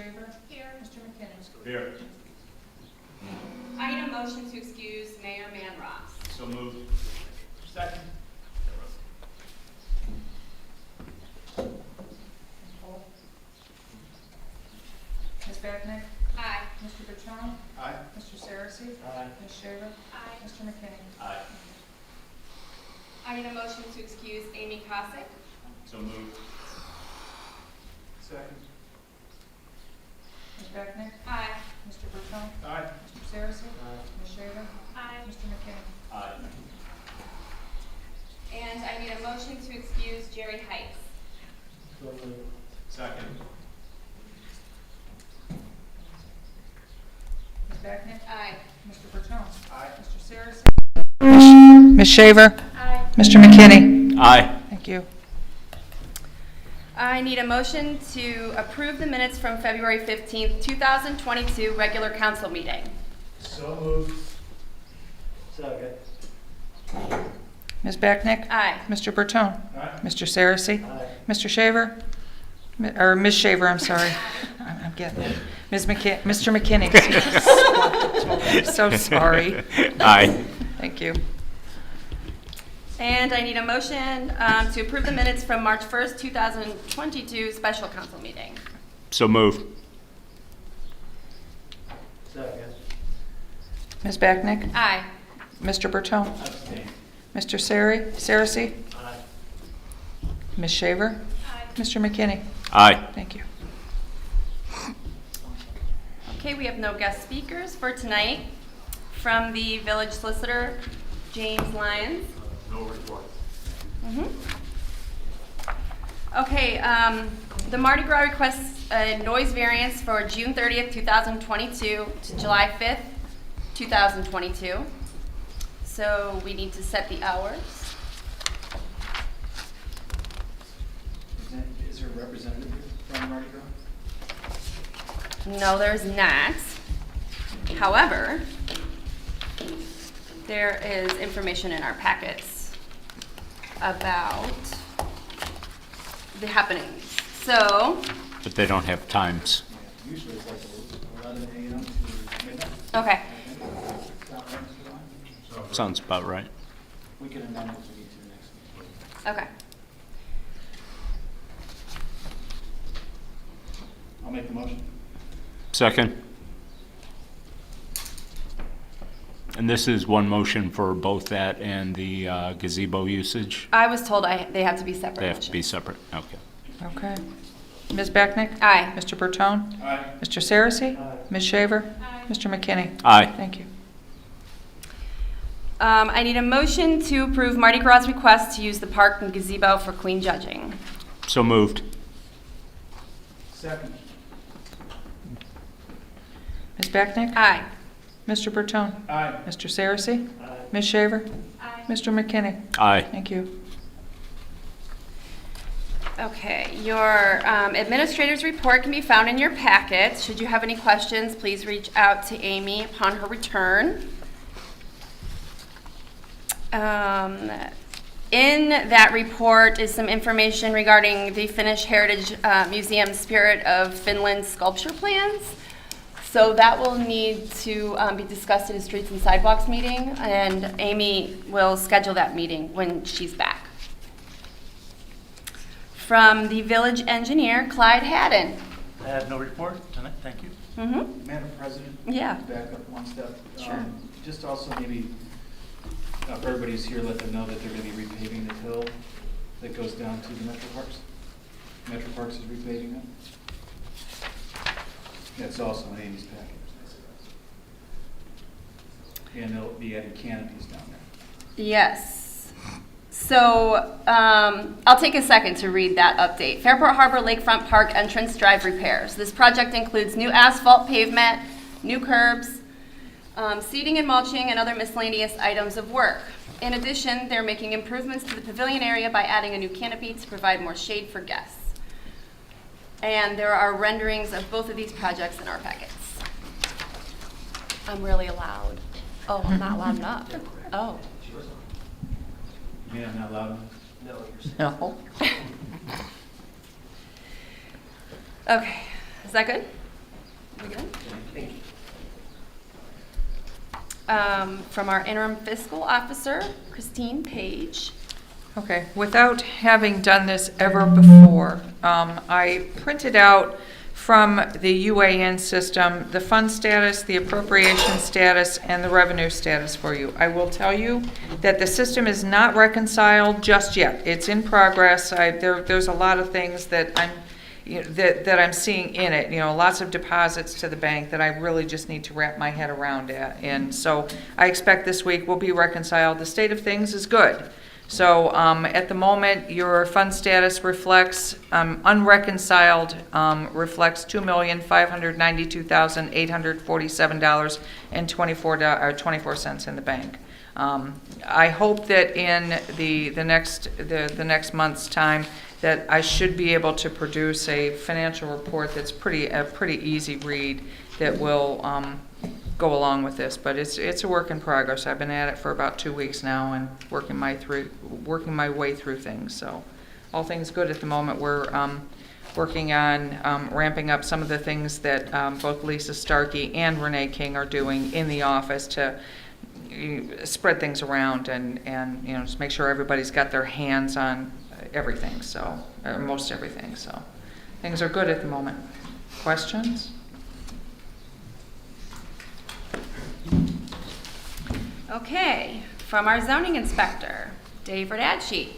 Shaver? Here. Mr. McKinney? Here. I need a motion to excuse Mayor Manross. So moved. Second. Ms. Bagnick? Aye. Mr. Bertrand? Aye. Mr. Saracen? Aye. Ms. Shaver? Aye. Mr. McKinney? Aye. I need a motion to excuse Amy Cossack. So moved. Second. Ms. Bagnick? Aye. Mr. Bertrand? Aye. Mr. Saracen? Aye. Ms. Shaver? Aye. Mr. McKinney? Aye. And I need a motion to excuse Jerry Heights. So moved. Second. Ms. Bagnick? Aye. Mr. Bertrand? Aye. Mr. Saracen? Ms. Shaver? Aye. Mr. McKinney? Aye. Thank you. I need a motion to approve the minutes from February 15th, 2022 regular council meeting. So moved. Second. Ms. Bagnick? Aye. Mr. Bertrand? Aye. Mr. Saracen? Aye. Mr. Shaver? Or Ms. Shaver, I'm sorry. I'm getting it. Mr. McKinney, excuse me. So sorry. Aye. Thank you. And I need a motion to approve the minutes from March 1st, 2022 special council meeting. So moved. Second. Ms. Bagnick? Aye. Mr. Bertone? Abstain. Mr. Saracen? Aye. Ms. Shaver? Aye. Mr. McKinney? Aye. Thank you. Okay, we have no guest speakers for tonight. From the village solicitor, James Lyons. No report. Okay, the Mardi Gras requests a noise variance for June 30th, 2022 to July 5th, 2022. So we need to set the hours. Is there a representative here from Mardi Gras? No, there's not. However, there is information in our packets about the happenings. So, But they don't have times. Yeah, usually it's like 11 a.m. to midnight. okay. Sounds about right. We can amend if we need to next week. Okay. I'll make the motion. Second. And this is one motion for both that and the gazebo usage? I was told they have to be separate. They have to be motions. separate, okay. Okay. Ms. Bagnick? Aye. Mr. Bertone? Aye. Mr. Saracen? Aye. Ms. Shaver? Aye. Mr. McKinney? Aye. Thank you. I need a motion to approve Mardi Gras' request to use the park and gazebo for clean judging. So moved. Second. Ms. Bagnick? Aye. Mr. Bertone? Aye. Mr. Saracen? Aye. Ms. Shaver? Aye. Mr. McKinney? Aye. Thank you. Okay, your administrator's report can be found in your packet. Should you have any questions, please reach out to Amy upon her return. In that report is some information regarding the Finnish Heritage Museum Spirit of Finland sculpture plans. So that will need to be discussed at a Streets and Sidewalks meeting, and Amy will schedule that meeting when she's back. From the village engineer, Clyde Haddon. I have no report tonight, thank you. Mm-hmm. Madam President? Yeah. Back up one step. Sure. Just also maybe, if everybody's here, let them know that they're going to be repaving the hill that goes down to the Metro Parks. Metro Parks is repaving it. That's also in Amy's package. And they'll be adding canopies down there. Yes. So I'll take a second to read that update. Fairport Harbor Lakefront Park entrance drive repairs. This project includes new asphalt pavement, new curbs, seating and mulching, and other miscellaneous items of work. In addition, they're making improvements to the pavilion area by adding a new canopy to provide more shade for guests. And there are renderings of both of these projects in our packets. I'm really loud. Oh, I'm not loud enough. Oh. You mean I'm not loud enough? No. Okay. Is that good? We good? From our interim fiscal officer, Christine Page. Okay, without having done this ever before, I printed out from the UAN system the fund status, the appropriation status, and the revenue status for you. I will tell you that the system is not reconciled just yet. It's in progress. There's a lot of things that I'm seeing in it, lots of deposits to the bank that I really just need to wrap my head around it. And so I expect this week will be reconciled. The state of things is good. So at the moment, your fund status reflects, unreconciled, reflects $2,592,847.24 in the bank. I hope that in the next month's time that I should be able to produce a financial report that's a pretty easy read that will go along with this, but it's a work in progress. I've been at it for about 2 weeks now and working my way through things. So all things good at the moment. We're working on ramping up some of the things that both Lisa Starkey and Renee King are doing in the office to spread things around and just make sure everybody's got their hands on everything. So most everything. So things are good at the moment. Questions? Okay, from our zoning inspector, Dave Radacci.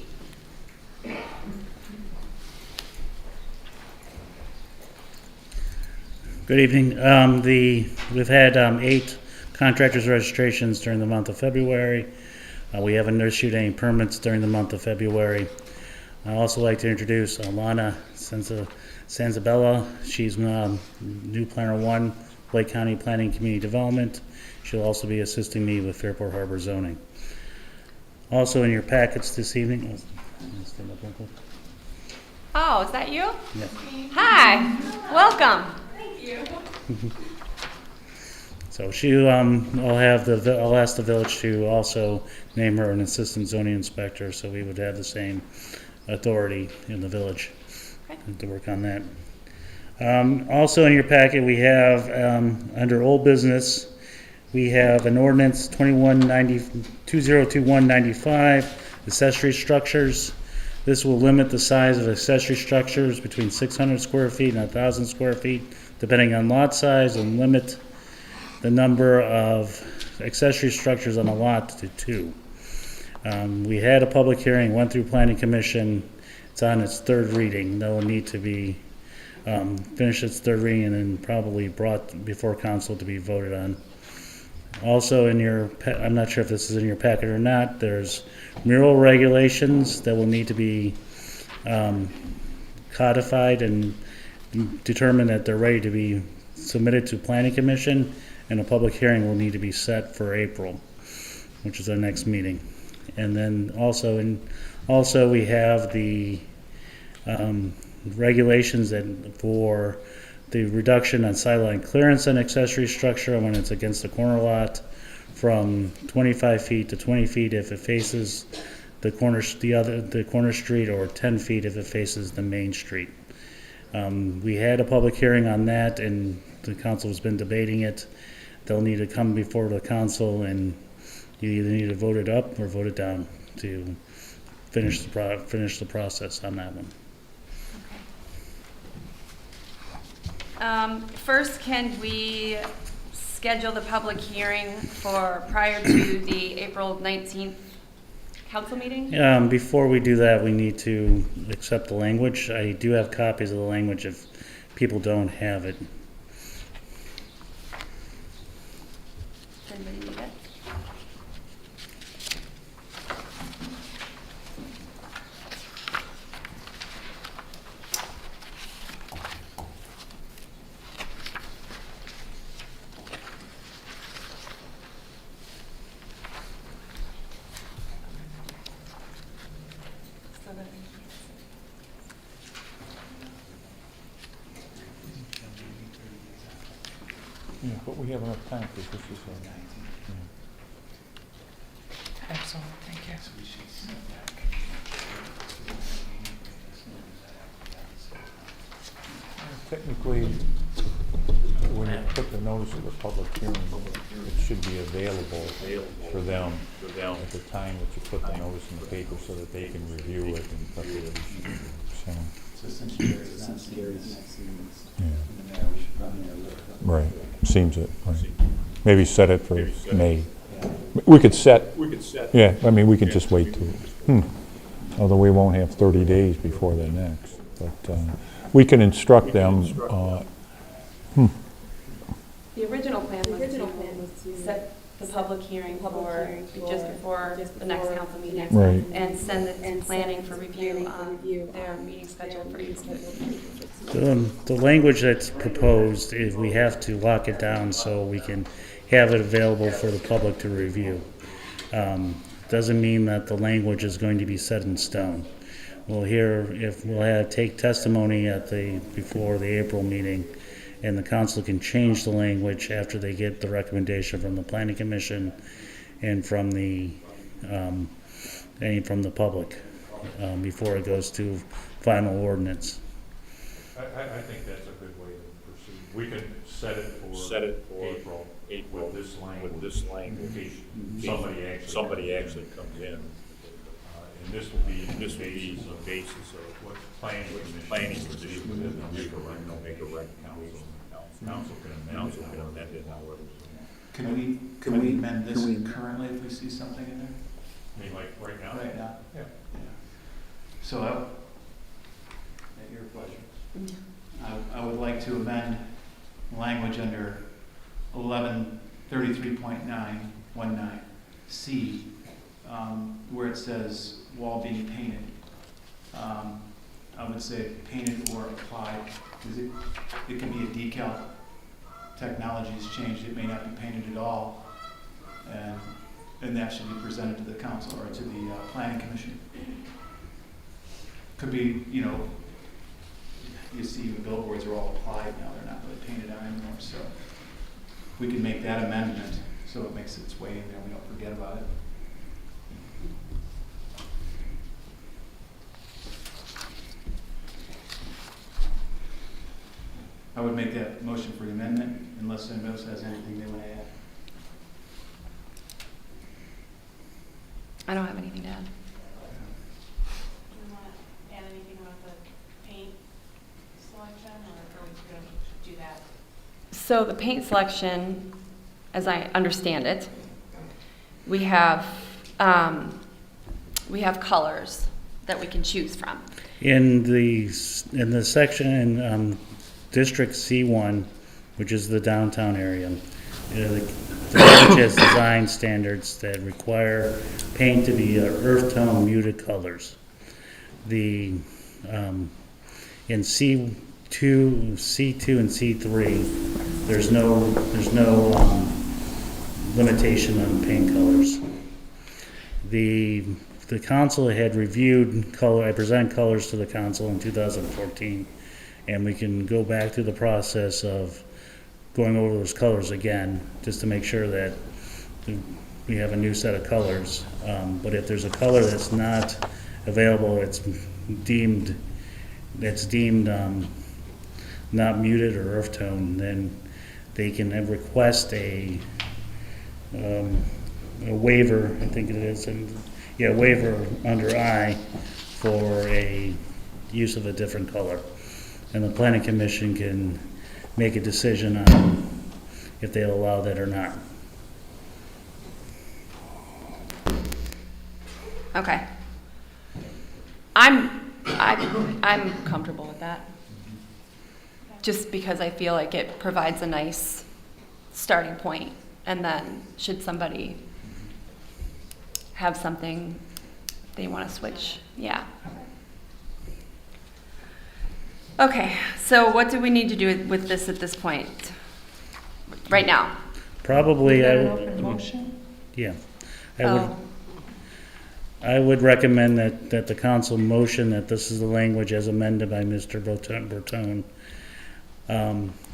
Good evening. We've had 8 contractors' registrations during the month of February. We haven't issued any permits during the month of February. I'd also like to introduce Alana Sanzabella. She's new Planner 1, Lake County Planning Community Development. She'll also be assisting me with Fairport Harbor zoning. Also in your packets this evening. Oh, is that you? Yeah. Hi, welcome. So I'll ask the village to also name her an assistant zoning inspector, so we would have the same authority in the village to work on that. Also in your packet, we have under old business, we have an ordinance 2021-95, accessory structures. This will limit the size of accessory structures between 600 square feet and 1,000 square feet, depending on lot size, and limit the number of accessory structures on a lot to 2. We had a public hearing, went through Planning Commission. It's on its 3rd reading. That will need to be finished its 3rd reading and then probably brought before council to be voted on. Also in I'm not sure if this is in your packet or not, there's mural regulations that will need to be codified and determined that they're ready to be submitted to Planning Commission, and a public hearing will need to be set for April, which is our next meeting. And then also we have the regulations for the reduction on sideline clearance on accessory structure when it's against the corner lot, from 25 feet to 20 feet if it faces the corner street, or 10 feet if it faces the main street. We had a public hearing on that, and the council has been debating it. They'll need to come before the council, and you either need to vote it up or vote it down to finish the process on that one. First, can we schedule the public hearing for prior to the April 19th council meeting? Before we do that, we need to accept the language. I do have copies of the language if people don't have it. Does anybody need it? Yeah, but we have enough time for this is Excellent, thank you. technically, when you put the notice of the public hearing, it should be available for them at the time that you put the notice in the paper so that they can review it in preparation. So, So since Gary's not seeing this yeah. in the mail, we should probably know that. Right, seems it, right. Maybe set it for May. We could set, yeah, I mean, we could just wait till, although we won't have 30 days before the next. But we can instruct them, The original plan was to set the public hearing for just before the next council meeting. Right. And send it to planning for review on their meeting schedule for April 15th. The language that's proposed is we have to lock it down so we can have it available for the public to review. Doesn't mean that the language is going to be set in stone. We'll take testimony before the April meeting, and the council can change the language after they get the recommendation from the planning commission and from the public before it goes to final ordinance. I think that's a good way to proceed. We can set it for April with this language, in case somebody actually comes in. And this will be the basis of what planning commission will make a rec council can amend it however. Can we amend this currently if we see something in there? I mean, like right now? Right now? Yeah. So, at your question, I would like to amend language under 1133.919C, where it says wall being painted. I would say painted or applied, because it can be a decal. Technology has changed, it may not be painted at all, and that should be presented to the council or to the planning commission. Could be, you see the billboards are all applied now, they're not really painted on anymore, so we can make that amendment so it makes its way in there, we don't forget about it. I would make that motion for amendment unless anybody else has anything they want to add. I don't have anything to add. Do you want to add anything about the paint selection, or are we going to do that? So the paint selection, as I understand it, we have colors that we can choose from. In the section in District C1, which is the downtown area, the village has design standards that require paint to be earth tone muted colors. In C2, and C3, there's no limitation on paint colors. The council had reviewed color. I presented colors to the council in 2014, and we can go back through the process of going over those colors again, just to make sure that we have a new set of colors. But if there's a color that's not available, it's deemed not muted or earth tone, then they can request a waiver, I think it is, waiver under I for a use of a different color. And the planning commission can make a decision on if they'll allow that or not. Okay. I'm comfortable with that. Just because I feel like it provides a nice starting point, and then should somebody have something they want to switch, yeah. Okay, so what do we need to do with this at this point? Right now? Probably, Motion? yeah. Oh. I would recommend that the council motion that this is the language as amended by Mr. Bertone,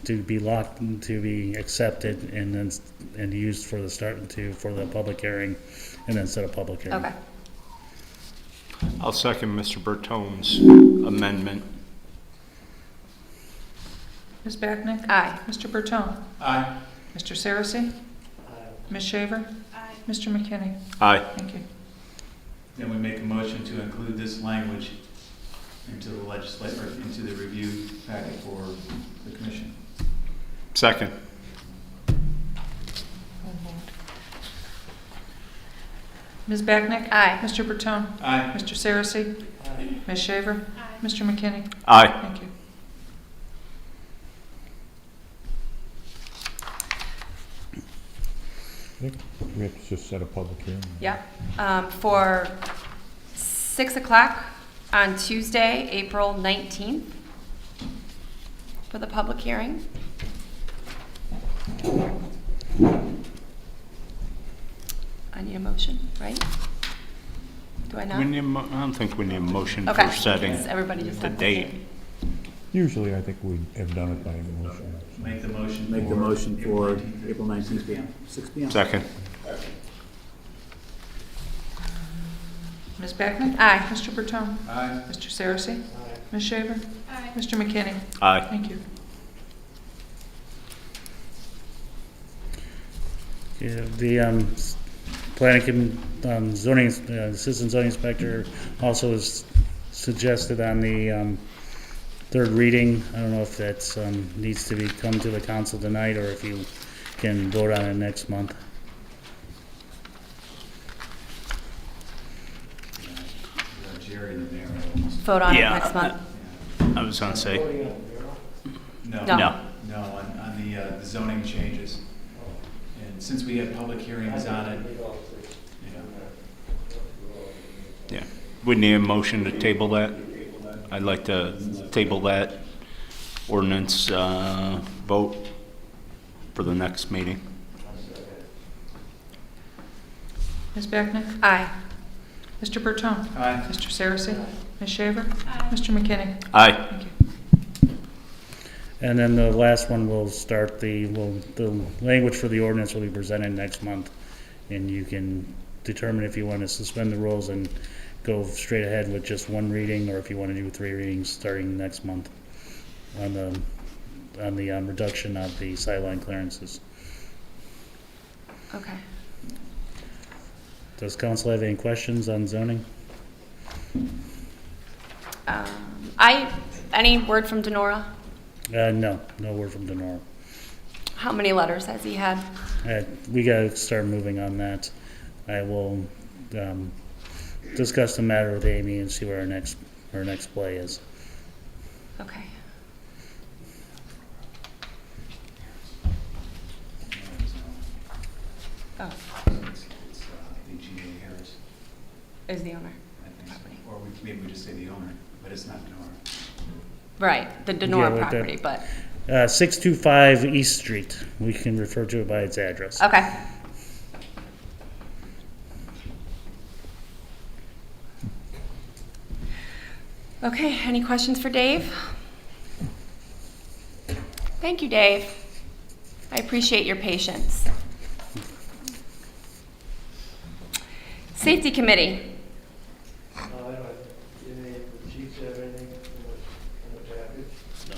to be accepted and used for the public hearing, and then set a public hearing. Okay. I'll second Mr. Bertone's amendment. Ms. Bacnick? Aye. Mr. Bertone? Aye. Mr. Saracen? Ms. Shaver? Aye. Mr. McKinney? Aye. Thank you. Then we make a motion to include this language into the legislature, into the review packet for the commission. Second. Ms. Bacnick? Aye. Mr. Bertone? Aye. Mr. Saracen? Ms. Shaver? Aye. Mr. McKinney? Aye. Thank you. I think we have to just set a public hearing. Yep. For 6 o'clock on Tuesday, April 19th, for the public hearing. I need a motion, right? Do I We not? need, I don't think we need a motion Okay. for setting Does everybody just the have to date. say? Usually, I think we have done it by motion. Make the motion. Make the for motion for April 19th. April 19th, PM, 6 PM. Second. Ms. Bacnick? Aye. Mr. Bertone? Aye. Mr. Saracen? Ms. Shaver? Aye. Mr. McKinney? Aye. Thank you. Yeah, the planning zoning, assistant zoning inspector also is suggested on the third reading. I don't know if that's needs to be come to the council tonight or if you can vote on it next month. Jerry and the mayor. Vote on it Yeah. next month. I was gonna say, No. no. No, on the zoning changes. And since we have public hearings on it, Yeah. We need a motion to table that. I'd like to table that ordinance vote for the next meeting. Ms. Bacnick? Aye. Mr. Bertone? Aye. Mr. Saracen? Ms. Shaver? Aye. Mr. McKinney? Aye. Thank you. And then the last one will start the language for the ordinance will be presented next month. And you can determine if you want to suspend the rules and go straight ahead with just one reading, or if you want to do 3 readings starting next month on the reduction of the sideline clearances. Okay. Does council have any questions on zoning? Any word from Denora? No word from Denora. How many letters has he had? We gotta start moving on that. I will discuss the matter with Amy and see where our next play is. Okay. Oh, it's I think G.A. Harris, is the owner. I think so. Or maybe we just say the owner, but it's not Nora. Right, the Yeah, Denora with the- property, but, 625 East Street. We can refer to it by its address. okay. Okay, any questions for Dave? Thank you, Dave. I appreciate your patience. Safety Committee. I don't know, did any of the chiefs have anything in the package? No.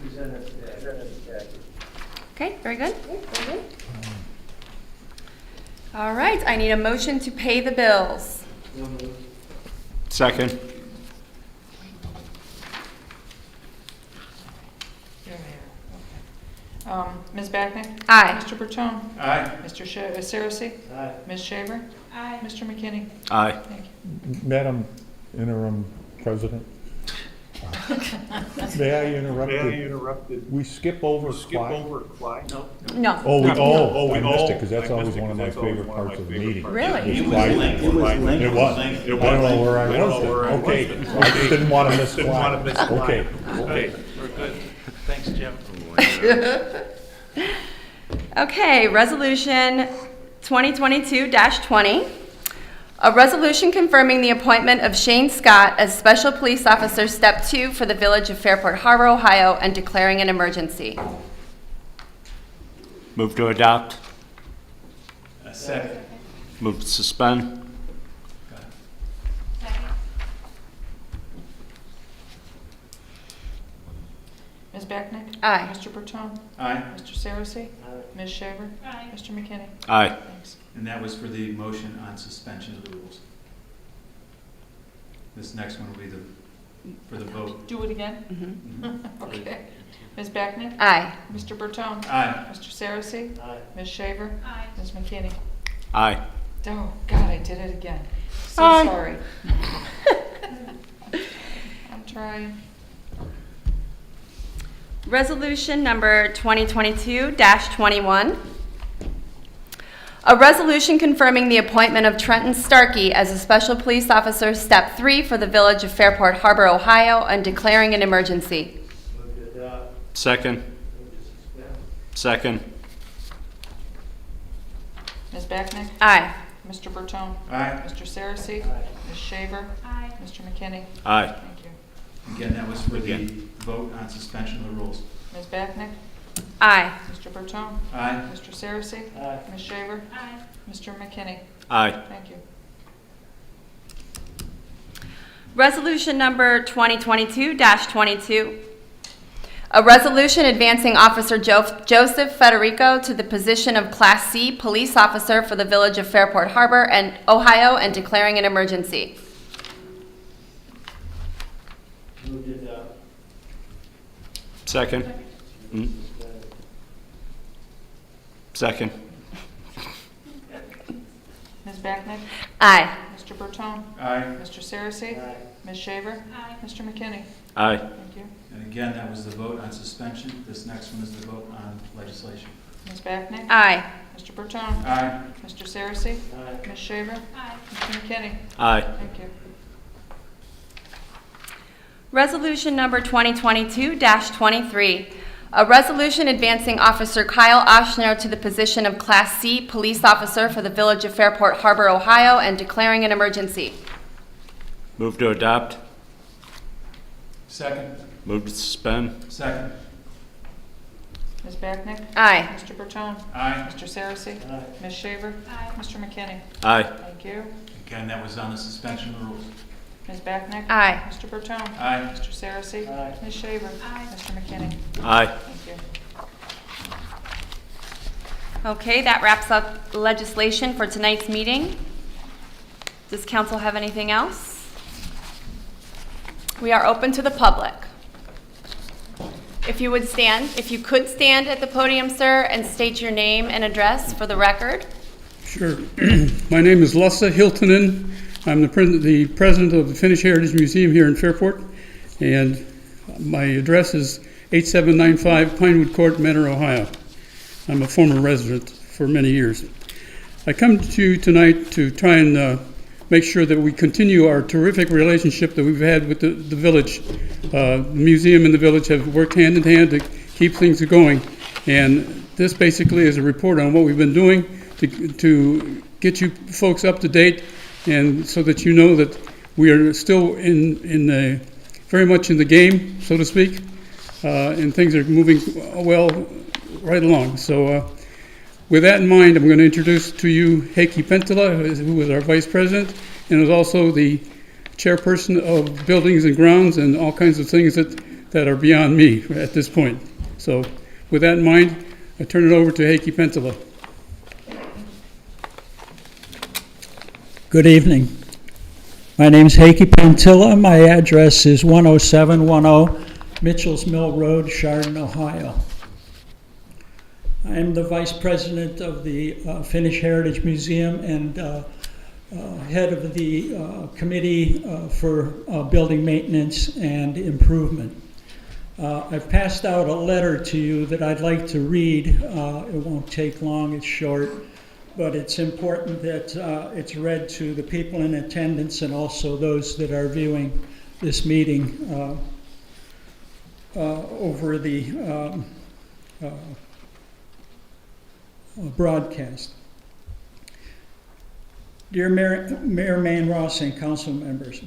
Presented the package. Okay, very good. All right, I need a motion to pay the bills. No move. Second. Ms. Bacnick? Aye. Mr. Bertone? Aye. Mr. Saracen? Aye. Ms. Shaver? Aye. Mr. McKinney? Aye. Thank you. Madam Interim President? May I interrupt? We skip over Clyde? No. Oh, I missed it, because that's always one of my favorite parts of the meeting. Really? Was Clyde. It was linked. It was. I don't know where I was then. Okay, I just didn't want to miss Clyde. Okay. We're good. Thanks, Jim. Okay, Resolution 2022-20. A resolution confirming the appointment of Shane Scott as Special Police Officer Step 2 for the Village of Fairport Harbor, Ohio, and declaring an emergency. Move to adopt. A second. Move to suspend. Second. Ms. Backnick? Aye. Mr. Bertone? Aye. Mr. Saracy? Aye. Ms. Shaver? Aye. Mr. McKinney? Aye. Thanks. And that was for the motion on suspension of the rules. This next one will be for the vote. Do it again? Mhm. Okay. Ms. Backnick? Aye. Mr. Bertone? Aye. Mr. Saracy? Aye. Ms. Shaver? Aye. Ms. McKinney? Aye. Oh, God, I did it again. So Aye. sorry. I'm trying. Resolution number 2022-21. A resolution confirming the appointment of Trenton Starkey as a Special Police Officer, Step 3 for the Village of Fairport Harbor, Ohio, and declaring an emergency. Move to adopt. Second. Move to suspend. Second. Ms. Backnick? Aye. Mr. Bertone? Aye. Mr. Saracy? Aye. Ms. Shaver? Aye. Mr. McKinney? Aye. Thank you. Again, that was for the Again. vote on suspension of the rules. Ms. Backnick? Aye. Mr. Bertone? Aye. Mr. Saracy? Aye. Ms. Shaver? Aye. Mr. McKinney? Aye. Thank you. Resolution number 2022-22. A resolution advancing Officer Joseph Federico to the position of Class C Police Officer for the Village of Fairport Harbor, and Ohio, and declaring an emergency. Move to adopt. Second. Mm. Suspend. Second. Ms. Backnick? Aye. Mr. Bertone? Aye. Mr. Saracy? Aye. Ms. Shaver? Aye. Mr. McKinney? Aye. Thank you. And again, that was the vote on suspension. This next one is the vote on legislation. Ms. Backnick? Aye. Mr. Bertone? Aye. Mr. Saracy? Aye. Ms. Shaver? Aye. Mr. McKinney? Aye. Thank you. Resolution number 2022-23. A resolution advancing Officer Kyle Oshner to the position of Class C Police Officer for the Village of Fairport Harbor, Ohio, and declaring an emergency. Move to adopt. Second. Move to suspend. Second. Ms. Backnick? Aye. Mr. Bertone? Aye. Mr. Saracy? Aye. Ms. Shaver? Aye. Mr. McKinney? Aye. Thank you. Again, that was on the suspension of the rules. Ms. Backnick? Aye. Mr. Bertone? Aye. Mr. Saracy? Aye. Ms. Shaver? Aye. Mr. McKinney? Aye. Thank you. Okay, that wraps up legislation for tonight's meeting. Does council have anything else? We are open to the public. If you could stand at the podium, sir, and state your name and address for the record. Sure. My name is Lasse Hiltonen. I'm the president of the Finnish Heritage Museum here in Fairport, and my address is 8795 Pinewood Court, Mentor, Ohio. I'm a former resident for many years. I come to you tonight to try and make sure that we continue our terrific relationship that we've had with the village. The museum and the village have worked hand in hand to keep things going, and this basically is a report on what we've been doing to get you folks up to date, and so that you know that we are still very much in the game, so to speak, and things are moving well right along. So with that in mind, I'm going to introduce to you Heikki Pentila, who is our vice president and is also the chairperson of buildings and grounds and all kinds of things that are beyond me at this point. So with that in mind, I turn it over to Heikki Pentila. Good evening. My name is Heikki Pentila. My address is 10710 Mitchell's Mill Road, Chardon, Ohio. I am the vice president of the Finnish Heritage Museum and head of the committee for building maintenance and improvement. I've passed out a letter to you that I'd like to read. It won't take long, it's short, but it's important that it's read to the people in attendance and also those that are viewing this meeting over the broadcast. Dear Mayor Manross and council members,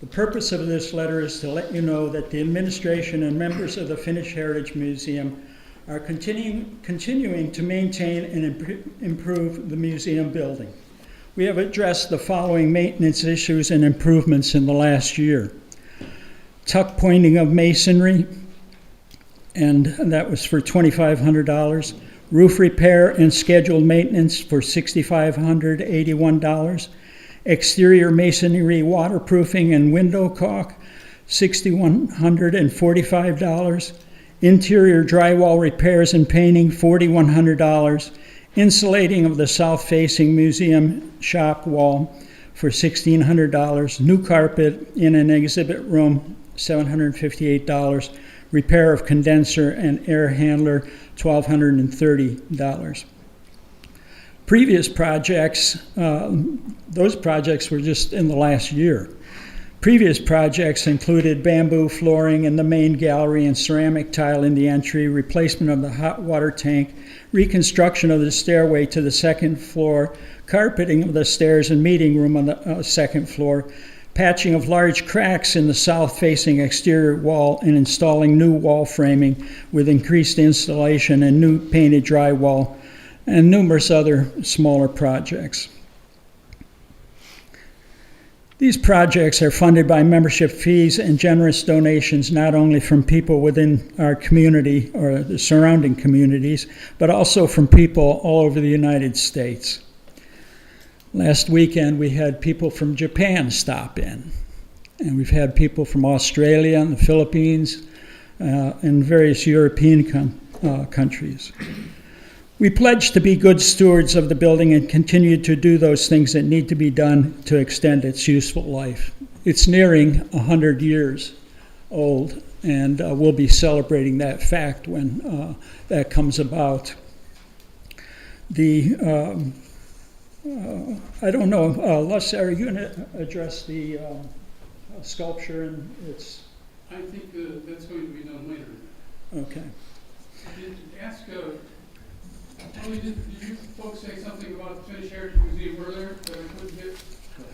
the purpose of this letter is to let you know that the administration and members of the Finnish Heritage Museum are continuing to maintain and improve the museum building. We have addressed the following maintenance issues and improvements in the last year: tuck pointing of masonry and that was for $2,500. Roof repair and scheduled maintenance for $6,581. Exterior masonry waterproofing and window caulk, $6,145. Interior drywall repairs and painting, $4,100. Insulating of the south-facing museum shop wall for $1,600. New carpet in an exhibit room, $758. Repair of condenser and air handler, $1,230. Previous projects, those projects were just in the last year. Previous projects included bamboo flooring in the main gallery and ceramic tile in the entry, replacement of the hot water tank, reconstruction of the stairway to the second floor, carpeting of the stairs and meeting room on the second floor, patching of large cracks in the south-facing exterior wall, and installing new wall framing with increased insulation and new painted drywall, and numerous other smaller projects. These projects are funded by membership fees and generous donations, not only from people within our community or the surrounding communities, but also from people all over the United States. Last weekend, we had people from Japan stop in, and we've had people from Australia and the Philippines and various European countries. We pledge to be good stewards of the building and continue to do those things that need to be done to extend its useful life. It's nearing 100 years old, and we'll be celebrating that fact when that comes about. I don't know, Les, are you going to address the sculpture and its... I think that's going to be done later. Okay. Did you folks say something about the Finnish Heritage Museum earlier that I couldn't get?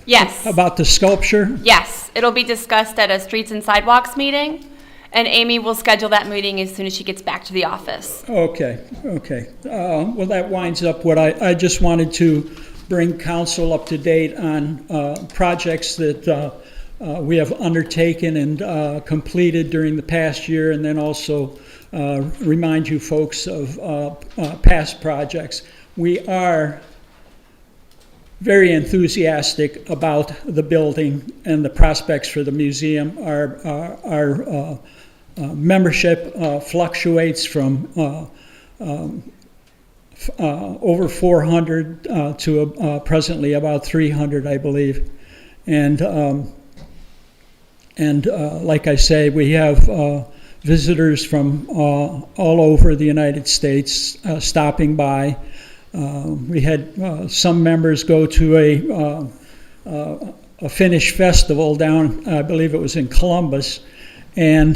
Yes. About the sculpture? Yes, it'll be discussed at a Streets and Sidewalks meeting, and Amy will schedule that meeting as soon as she gets back to the office. Okay. Well, that winds up what I just wanted to bring council up to date on projects that we have undertaken and completed during the past year, and then also remind you folks of past projects. We are very enthusiastic about the building and the prospects for the museum. Our membership fluctuates from over 400 to presently about 300, I believe. And like I say, we have visitors from all over the United States stopping by. We had some members go to a Finnish festival down, I believe it was in Columbus, and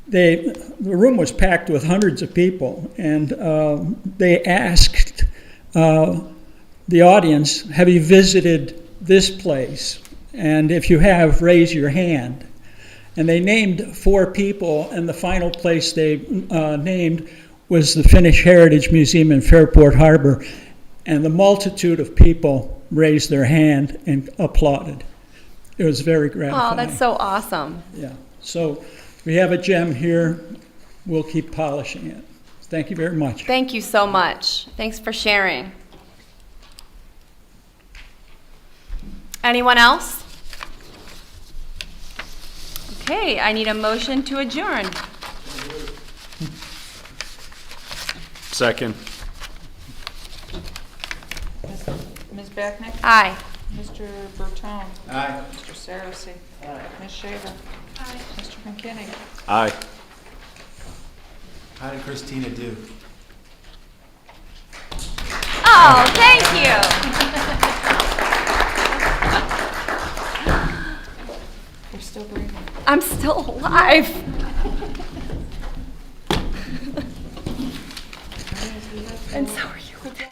the room was packed with hundreds of people, and they asked the audience, have you visited this place? And if you have, raise your hand. And they named 4 people, and the final place they named was the Finnish Heritage Museum in Fairport Harbor. And the multitude of people raised their hand and applauded. It was very gratifying. Oh, that's so awesome. Yeah. So we have a gem here. We'll keep polishing it. Thank you very much. Thank you so much. Thanks for sharing. Anyone else? Okay, I need a motion to adjourn. Second. Ms. Bachnick? Aye. Mr. Bertone? Aye. Mr. Sarosi? Ms. Shaver? Aye. Mr. McKinney? Aye. How did Christina do? Oh, thank you. You're still breathing. I'm still alive. And so are you again.